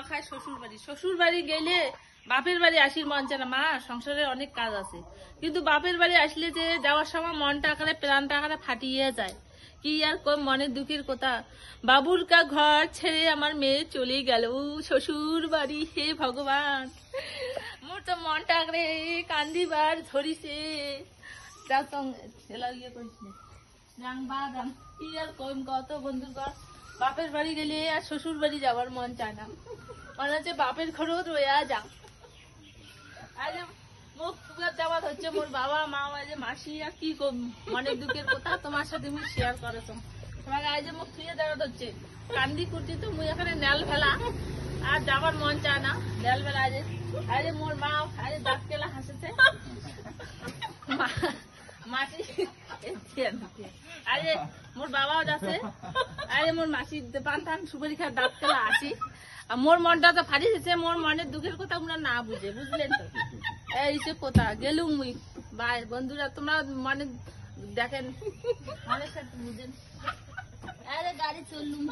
খায় শ্বশুর বাড়ি। শ্বশুর বাড়ি গেলে বাপের বাড়ি আসির মন চায় না। মা সংসারে অনেক কাজ আছে, কিন্তু বাপের বাড়ি আসলে যে যাওয়ার সময় মনটা আকারে প্রাণটা আকারে ফাটিয়ে যায়। কি আর কম মনের দুঃখের কথা। বাবুর কা ঘর ছেড়ে আমার মেয়ে চলে গেল শ্বশুর বাড়ি। হে ভগবান, মোর তো মনটা আকারে কান্দিবার ধরিছে। কি আর কম কত বন্ধুর ঘর বাপের বাড়ি গেলে আর শ্বশুর বাড়ি যাওয়ার মন চায় না, মনে হচ্ছে বাপের ঘরেও রয়ে যা। আজ মুখ ফুকার যাওয়া হচ্ছে মোর বাবা মা যে মাসি আর কি মনের দুঃখের কথা তোমার সাথে আমি শেয়ার করেছ। তোমাকে আজ মুখ থুয়ে দেওয়া হচ্ছে, কান্দি করছি তো মুই এখানে নেল ফেলা আর যাবার মন চায় না। নেল ফেলা আজ মোর মা আজ দাঁত কেলা হাসেছে মাসি। আরে মোর বাবাও যাচ্ছে, আরে মোর মাসি পান টান সুপারি খা দাঁত কেলা আসি। আর মোর মনটা তো ফাটি দিচ্ছে, মোর মনের দুঃখের কথা আমরা না বুঝে, বুঝলেন তো। এই সে কথা গেলুম মুই। বাই বন্ধুরা, তোমরা মানে দেখেন মনের সাথে বুঝেন। আরে গাড়ি চললুম।